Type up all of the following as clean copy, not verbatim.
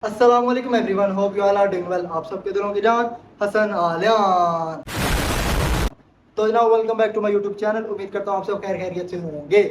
अस्सलाम वालेकुम everyone, hope you all are doing well. आप सबके दिलों की जान हसन आलियान। तो जनाब welcome back to my YouTube channel. उम्मीद करता हूँ आप सब खैर खैरियत से होंगे।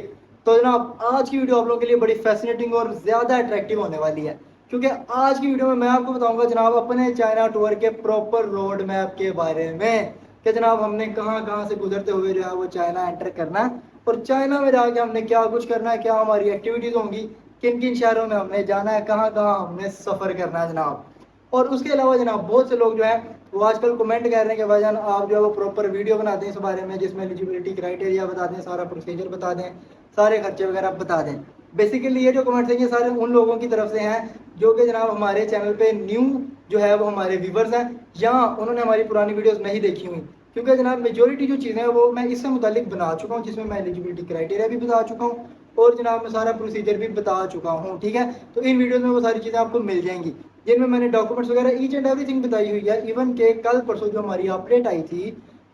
तो जनाब आज की वीडियो आप लोगों के लिए बड़ी फैसिनेटिंग और ज़्यादा अट्रैक्टिव होने वाली है, क्योंकि आज की वीडियो में मैं आपको बताऊंगा जनाब अपने चाइना टूर के प्रॉपर रोड मैप के बारे में कि जनाब हमने कहाँ कहाँ से गुजरते हुए जो है वो चाइना एंटर करना है, और चाइना में जाके हमने क्या कुछ करना है, क्या हमारी एक्टिविटीज़ होंगी, किन किन शहरों में हमने जाना है, कहाँ कहाँ हमने सफ़र करना है जनाब। और उसके अलावा जनाब बहुत से लोग जो है वो आजकल कमेंट कर रहे हैं कि भाईजान आप जो है वो प्रॉपर वीडियो बनाते हैं इस बारे में, जिसमें एलिजिबिलिटी क्राइटेरिया बता दें, सारा प्रोसीजर बता दें, सारे खर्चे वगैरह बता दें। बेसिकली ये जो कमेंट्स हैं ये सारे उन लोगों की तरफ से हैं जो कि जनाब हमारे चैनल पे न्यू जो है वो हमारे व्यूवर्स हैं, या उन्होंने हमारी पुरानी वीडियोस नहीं देखी हुई। क्योंकि जनाब मेजोरिटी जो चीज़ें हैं वो मैं इससे मुतालिक बना चुका हूँ, जिसमें मैं एलिजिबिलिटी क्राइटेरिया भी बता चुका हूँ और जनाब मैं सारा प्रोसीजर भी बता चुका हूँ। ठीक है, तो इन वीडियोस में वो सारी चीज़ें आपको मिल जाएंगी जिनमें मैंने डॉक्यूमेंट्स वगैरह ईच एंड एवरीथिंग बताई हुई है। इवन के कल परसों जो हमारी अपडेट आई थी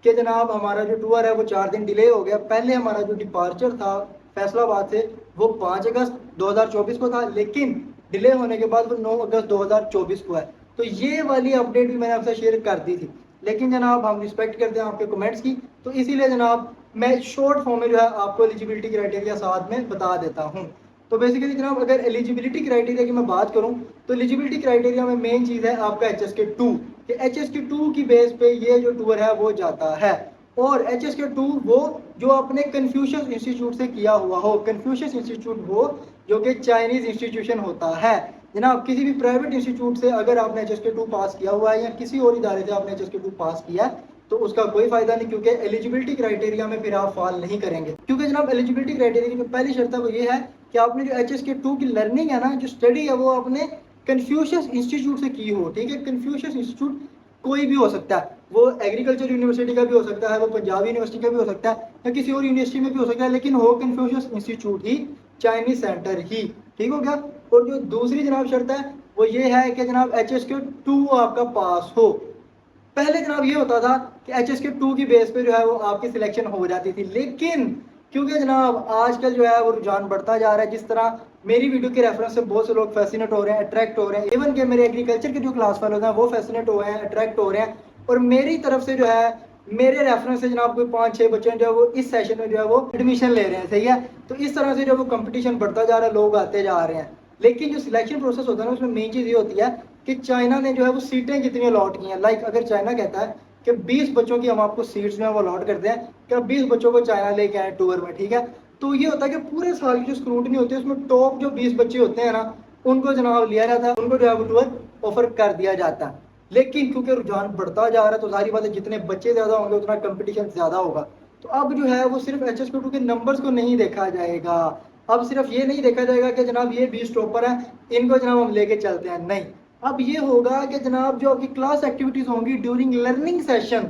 कि जनाब हमारा जो टूर है वो 4 दिन डिले हो गया। पहले हमारा जो डिपार्चर था फैसलाबाद से वो 5 अगस्त 2024 को था, लेकिन डिले होने के बाद वो 9 अगस्त 2024 को है। तो ये वाली अपडेट भी मैंने आपसे शेयर कर दी थी, लेकिन जनाब हम रिस्पेक्ट करते हैं आपके कमेंट्स की, तो इसीलिए जनाब मैं शॉर्ट फॉर्म में जो है आपको एलिजिबिलिटी क्राइटेरिया साथ में बता देता हूँ। तो बेसिकली जनाब अगर एलिजिबिलिटी क्राइटेरिया की मैं बात करूं तो एलिजिबिलिटी क्राइटेरिया में मेन चीज़ है आपका HSK2 कि HSK2 की बेस पे ये जो टूर है वो जाता है। और HSK2 वो जो आपने कन्फ्यूशियस इंस्टीट्यूट से किया हुआ हो, कन्फ्यूशियस इंस्टीट्यूट वो जो कि चाइनीज़ इंस्टीट्यूशन होता है जनाब। किसी भी प्राइवेट इंस्टीट्यूट से अगर आपने HSK2 पास किया हुआ है या किसी और इदारे से आपने HSK2 पास किया है तो उसका कोई फायदा नहीं, क्योंकि एलिजिबिलिटी क्राइटेरिया में फिर आप फॉल नहीं करेंगे। क्योंकि जनाब एलिजिबिलिटी क्राइटेरिया की जो पहली शर्त है वो ये है कि आपने जो HSK2 की लर्निंग है ना, जो स्टडी है वो आपने कन्फ्यूशियस इंस्टीट्यूट से की हो। ठीक है, कन्फ्यूशियस इंस्टीट्यूट कोई भी हो सकता है, वो एग्रीकल्चर यूनिवर्सिटी का भी हो सकता है, वो पंजाब यूनिवर्सिटी का भी हो सकता है, या किसी और यूनिवर्सिटी में भी हो सकता है, लेकिन हो कन्फ्यूशियस इंस्टीट्यूट ही, चाइनीज सेंटर ही। ठीक हो गया। और जो दूसरी जनाब शर्त है वो ये है कि जनाब HSK2 आपका पास हो। पहले जनाब ये होता था कि HSK2 की बेस पे जो है वो आपकी सिलेक्शन हो जाती थी, लेकिन क्योंकि जनाब आजकल जो है वो रुझान बढ़ता जा रहा है, जिस तरह मेरी वीडियो के रेफरेंस से बहुत से लोग फैसिनेट हो रहे हैं, अट्रैक्ट हो रहे हैं, इवन के मेरे एग्रीकल्चर के जो क्लास फेलोज हैं वो फैसिनेट हो रहे हैं, अट्रैक्ट हो रहे हैं, और मेरी तरफ से जो है मेरे रेफरेंस से जनाब कोई 5-6 बच्चे जो है वो इस सेशन में जो है वो एडमिशन ले रहे हैं। सही है, तो इस तरह से जो वो कंपटीशन बढ़ता जा रहा है, लोग आते जा रहे हैं। लेकिन जो सिलेक्शन प्रोसेस होता है ना उसमें मेन चीज़ ये होती है कि चाइना ने जो है वो सीटें कितनी अलॉट की हैं। लाइक अगर चाइना कहता है कि 20 बच्चों की हम आपको सीट्स जो है वो अलॉट करते हैं, कि 20 बच्चों को चाइना लेके आए टूर में। ठीक है, तो ये होता है कि पूरे साल की जो स्क्रूटनी होती है उसमें टॉप जो 20 बच्चे होते हैं ना उनको जनाब लिया जाता है, उनको जो है वो टूर ऑफर कर दिया जाता है। लेकिन क्योंकि रुझान बढ़ता जा रहा है तो सारी बात है, जितने बच्चे ज़्यादा होंगे उतना कंपटीशन ज़्यादा होगा। तो अब जो है वो सिर्फ HSK2 के नंबर्स को नहीं देखा जाएगा, अब सिर्फ ये नहीं देखा जाएगा कि जनाब ये 20 टॉपर हैं इनको जनाब हम लेके चलते हैं, नहीं। अब ये होगा कि जनाब जो आपकी क्लास एक्टिविटीज़ होंगी ड्यूरिंग लर्निंग सेशन,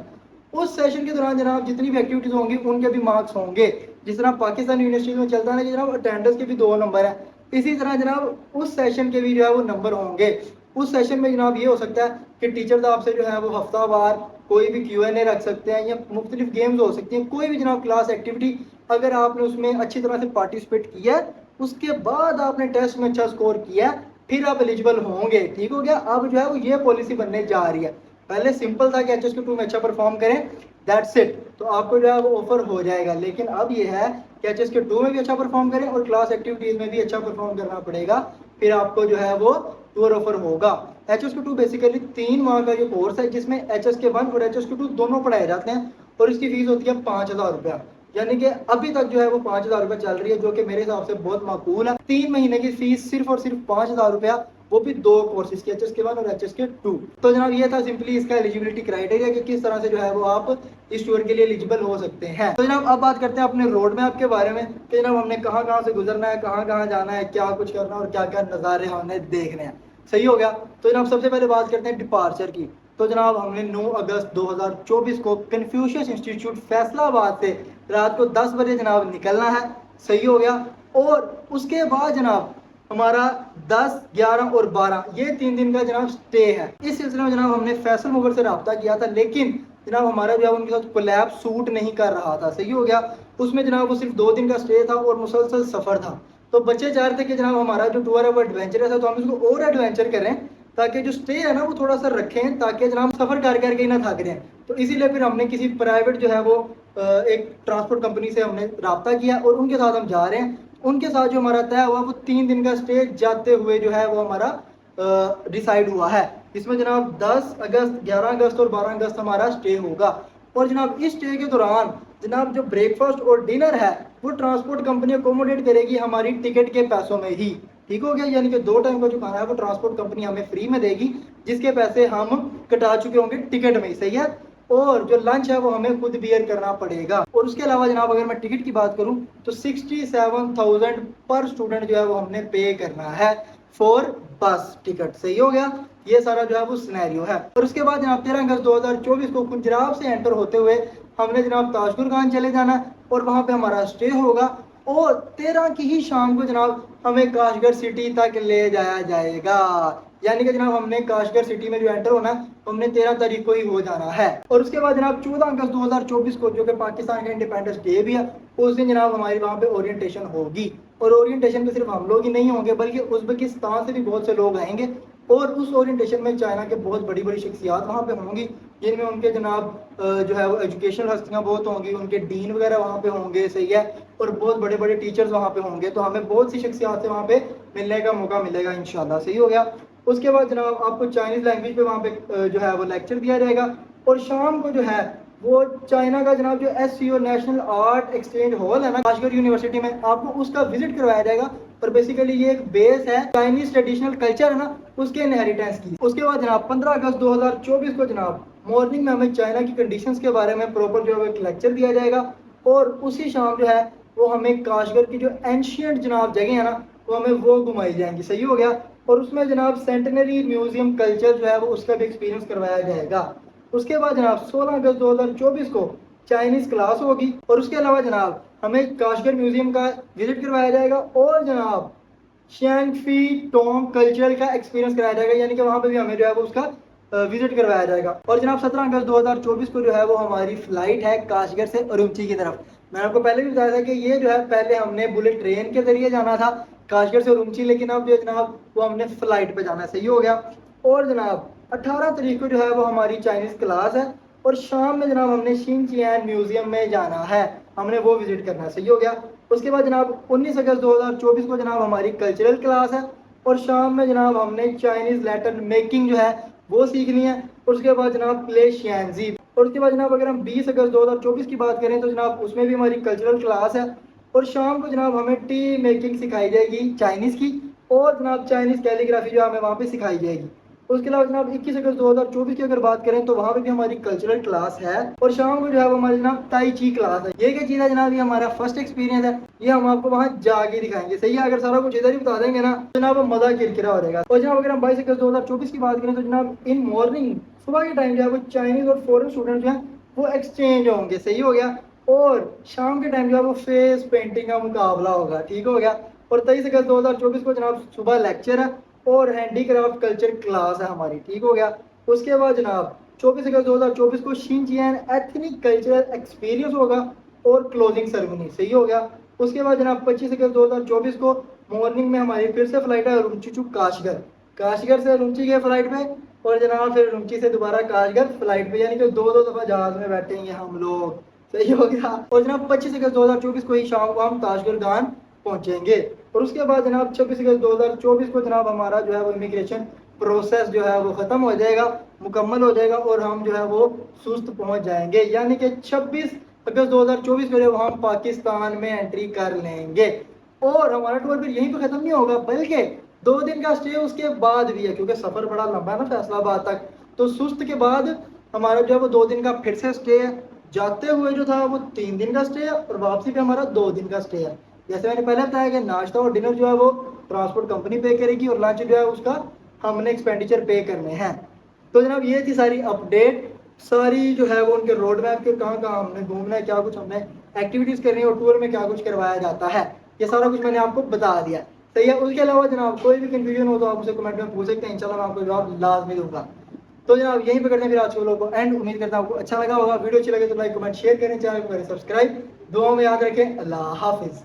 उस सेशन के दौरान जनाब जितनी भी एक्टिविटीज़ होंगी उनके भी मार्क्स होंगे। जिस तरह पाकिस्तान यूनिवर्सिटी में चलता है ना कि जनाब अटेंडेंस के भी 2 नंबर हैं, इसी तरह जनाब उस सेशन के भी जो है वो नंबर होंगे। उस सेशन में जनाब ये हो सकता है कि टीचर आपसे जो है वो हफ्तावार कोई भी Q&A रख सकते हैं, या मुख्तलिफ गेम्स हो सकती हैं, कोई भी जनाब क्लास एक्टिविटी अगर आपने उसमें अच्छी तरह से पार्टिसिपेट किया उसके बाद आपने टेस्ट में अच्छा स्कोर किया फिर आप एलिजिबल होंगे। ठीक हो गया। अब जो है वो ये पॉलिसी बनने जा रही है। पहले सिंपल था कि HSK2 में अच्छा परफॉर्म करें, दैट्स इट, तो आपको जो है वो ऑफर हो जाएगा। लेकिन अब ये है कि HSK2 में भी अच्छा परफॉर्म करें और क्लास एक्टिविटीज़ में भी अच्छा परफॉर्म करना पड़ेगा, फिर आपको जो है वो टूर ऑफर होगा। HSK2 बेसिकली 3 माह का जो कोर्स है जिसमें HSK1 और HSK2 दोनों पढ़ाए जाते हैं, और इसकी फीस होती है 5,000 रुपया। यानी कि अभी तक जो है वो 5,000 रुपये चल रही है, जो कि मेरे हिसाब से बहुत माकूल है। 3 महीने की फीस सिर्फ और सिर्फ 5,000 रुपया, वो भी 2 कोर्सेज की, HSK1 और HSK2। तो जनाब ये था सिंपली इसका एलिजिबिलिटी क्राइटेरिया कि किस तरह से जो है वो आप इस टूर के लिए एलिजिबल हो सकते हैं। तो जनाब अब बात करते हैं अपने रोड मैप के बारे में कि जनाब हमने कहाँ कहाँ से गुजरना है, कहाँ कहाँ जाना है, क्या कुछ करना है और क्या क्या नज़ारे हमें देखने हैं। सही हो गया। तो जनाब सबसे पहले बात करते हैं डिपार्चर की। तो जनाब हमने 9 अगस्त 2024 को कन्फ्यूशियस इंस्टीट्यूट फैसलाबाद से रात को 10 बजे जनाब निकलना है। सही हो गया। और उसके बाद जनाब हमारा 10, 11 और 12 ये 3 दिन का जनाब स्टे है। इस सिलसिले में जनाब हमने फैसल मूवर से रब्ता किया था, लेकिन जनाब हमारा जो है उनके साथ कोलैब सूट नहीं कर रहा था। सही हो गया। उसमें जनाब वो सिर्फ 2 दिन का स्टे था और मुसलसल सफ़र था। तो बच्चे चाह रहे थे कि जनाब हमारा जो टूर है वो एडवेंचरस है, तो हम इसको और एडवेंचर करें, ताकि जो स्टे है ना वो थोड़ा सा रखें, ताकि जनाब सफ़र कर करके ही ना थक जाएं। तो इसीलिए फिर हमने किसी प्राइवेट जो है वो एक ट्रांसपोर्ट कंपनी से हमने रब्ता किया और उनके साथ हम जा रहे हैं। उनके साथ जो हमारा तय हुआ वो 3 दिन का स्टे जाते हुए जो है वो हमारा डिसाइड हुआ है। इसमें जनाब 10 अगस्त, 11 अगस्त और 12 अगस्त हमारा स्टे होगा। और जनाब इस स्टे के दौरान जनाब जो ब्रेकफास्ट और डिनर है वो ट्रांसपोर्ट कंपनी अकोमोडेट करेगी हमारी टिकट के पैसों में ही। ठीक हो गया, यानी कि 2 टाइम का जो खाना है वो ट्रांसपोर्ट कंपनी हमें फ्री में देगी, जिसके पैसे हम कटा चुके होंगे टिकट में ही। सही है। और जो लंच है वो हमें खुद बियर करना पड़ेगा। और उसके अलावा जनाब अगर मैं टिकट की बात करूं तो 67,000 पर स्टूडेंट जो है वो हमने पे करना है फॉर बस टिकट। सही हो गया, ये सारा जो है वो सिनेरियो है। और उसके बाद जनाब 13 अगस्त 2024 को खुंजराव से एंटर होते हुए हमने जनाब ताजपुर खान चले जाना और वहाँ पे हमारा स्टे होगा। और 13 की ही शाम को जनाब हमें काशगढ़ सिटी तक ले जाया जाएगा। यानी कि जनाब हमने काशगढ़ सिटी में जो एंटर होना है हमने 13 तारीख को ही हो जाना है। और उसके बाद जनाब 14 अगस्त 2024 को, जो कि पाकिस्तान का इंडिपेंडेंस डे भी है, उस दिन जनाब हमारी वहाँ पे ओरिएंटेशन होगी। और ओरिएंटेशन पे सिर्फ हम लोग ही नहीं होंगे बल्कि उज़्बेकिस्तान से भी बहुत से लोग आएंगे। और उस ओरिएंटेशन में चाइना के बहुत बड़ी बड़ी शख्सियात वहाँ पे होंगी, जिनमें उनके जनाब जो है वो एजुकेशनल हस्तियाँ बहुत होंगी, उनके डीन वगैरह वहाँ पे होंगे। सही है। और बहुत बड़े बड़े टीचर्स वहाँ पे होंगे, तो हमें बहुत सी शख्सियात से वहाँ पे मिलने का मौका मिलेगा इंशाल्लाह। सही हो गया। उसके बाद जनाब आपको चाइनीज़ लैंग्वेज पे वहाँ पे जो है वो लेक्चर दिया जाएगा। और शाम को जो है वो चाइना का जनाब जो SCO national art exchange hall है ना काशगढ़ यूनिवर्सिटी में, आपको उसका विजिट करवाया जाएगा। और बेसिकली ये एक बेस है चाइनीज ट्रेडिशनल कल्चर है ना उसके इनहेरिटेंस की। उसके बाद जनाब 15 अगस्त 2024 को जनाब मॉर्निंग में हमें चाइना की कंडीशंस के बारे में प्रॉपर जो है एक लेक्चर दिया जाएगा। और उसी शाम जो है वो हमें काशगढ़ की जो एंशियंट जनाब जगह है ना वो हमें वो घुमाई जाएंगी। सही हो गया। और उसमें जनाब सेंटेनरी म्यूजियम कल्चर जो है वो उसका भी एक्सपीरियंस करवाया जाएगा। उसके बाद जनाब 16 अगस्त 2024 को चाइनीज़ क्लास होगी। और उसके अलावा जनाब हमें काशगढ़ म्यूजियम का विजिट करवाया जाएगा और जनाब शैंगफी टोंग कल्चरल का एक्सपीरियंस कराया जाएगा, यानी कि वहाँ पे भी हमें जो है वो उसका विजिट करवाया जाएगा। और जनाब 17 अगस्त 2024 को जो है वो हमारी फ्लाइट है काशगढ़ से उरुमची की तरफ। मैंने आपको पहले भी बताया था कि ये जो है पहले हमने बुलेट ट्रेन के जरिए जाना था काशगढ़ से उरुमची, लेकिन अब जो जनाब वो हमने फ्लाइट पे जाना है। सही हो गया। और जनाब 18 तारीख को जो है वो हमारी चाइनीज़ क्लास है और शाम में जनाब हमने शिनचियान म्यूजियम में जाना है, हमने वो विजिट करना है। सही हो गया। उसके बाद जनाब 19 अगस्त 2024 को जनाब हमारी कल्चरल क्लास है और शाम में जनाब हमने चाइनीज़ लेटर मेकिंग जो है वो सीखनी है। उसके बाद जनाब प्ले शियांजी। और उसके बाद जनाब अगर हम 20 अगस्त 2024 की बात करें तो जनाब उसमें भी हमारी कल्चरल क्लास है और शाम को जनाब हमें टी मेकिंग सिखाई जाएगी चाइनीज़ की और जनाब चाइनीज़ कैलीग्राफी जो हमें वहाँ पे सिखाई जाएगी। उसके अलावा जनाब 21 अगस्त 2024 की अगर बात करें तो वहाँ पे भी हमारी कल्चरल क्लास है और शाम को जो है वो हमारी जनाब ताई ची क्लास है। ये क्या चीज़ है जनाब, ये हमारा फर्स्ट एक्सपीरियंस है, ये हम आपको वहाँ जाके दिखाएंगे। सही है। अगर सारा कुछ इधर ही बता देंगे ना तो जनाब मजा किरकिरा हो जाएगा। और जनाब अगर हम 22 अगस्त 2024 की बात करें तो जनाब इन मॉर्निंग सुबह के टाइम जो है वो चाइनीज़ और फॉरेन स्टूडेंट जो है वो एक्सचेंज होंगे। सही हो गया। और शाम के टाइम जो है वो फेस पेंटिंग का मुकाबला होगा। ठीक हो गया। और 23 अगस्त 2024 को जनाब सुबह लेक्चर है और हैंडीक्राफ्ट कल्चर क्लास है हमारी। ठीक हो गया। उसके बाद जनाब 24 अगस्त 2024 को शिनचियान एथनिक कल्चरल एक्सपीरियंस होगा और क्लोजिंग सेरेमनी। सही हो गया। उसके बाद जनाब 25 अगस्त 2024 को मॉर्निंग में हमारी फिर से फ्लाइट है रुमची टू काशगढ़, काशगढ़ से रुमची के फ्लाइट पे और जनाब फिर रुमची से दोबारा काशगढ़ फ्लाइट पे, यानी कि दो दफा जहाज में बैठेंगे हम लोग। सही हो गया। और जनाब 25 अगस्त 2024 को ही शाम को हम ताजगढ़ गान पहुंचेंगे। और उसके बाद जनाब 26 अगस्त 2024 को जनाब हमारा जो है वो इमिग्रेशन प्रोसेस जो है वो ख़त्म हो जाएगा, मुकम्मल हो जाएगा और हम जो है वो सुस्त पहुंच जाएंगे, यानी कि 26 अगस्त 2024 को जो हम पाकिस्तान में एंट्री कर लेंगे। और हमारा टूर फिर यहीं पर ख़त्म नहीं होगा बल्कि 2 दिन का स्टे उसके बाद भी है, क्योंकि सफ़र बड़ा लंबा है ना फैसलाबाद तक। तो सुस्त के बाद हमारा जो है वो 2 दिन का फिर से स्टे है, जाते हुए जो था वो 3 दिन का स्टे है और वापसी पे हमारा 2 दिन का स्टे है। जैसे मैंने पहले बताया कि नाश्ता और डिनर जो है वो ट्रांसपोर्ट कंपनी पे करेगी और लंच जो है उसका हमने एक्सपेंडिचर पे करने हैं। तो जनाब ये थी सारी अपडेट, सारी जो है वो उनके रोड मैप के कहाँ कहाँ हमने घूमना है, क्या कुछ हमने एक्टिविटीज़ करनी है और टूर में क्या कुछ करवाया जाता है, ये सारा कुछ मैंने आपको बता दिया। सही है। उसके अलावा जनाब कोई भी कन्फ्यूजन हो तो आप उसे कमेंट में पूछ सकते हैं, इंशाल्लाह मैं आपको जवाब लाजमी दूंगा। तो जनाब यहीं पे करते हैं फिर आज के लोगों को एंड। उम्मीद करता हूँ आपको अच्छा लगा होगा। वीडियो अच्छी लगे तो लाइक कमेंट शेयर करें, चैनल को करें सब्सक्राइब। दुआओं में याद रखें। अल्लाह हाफिज़।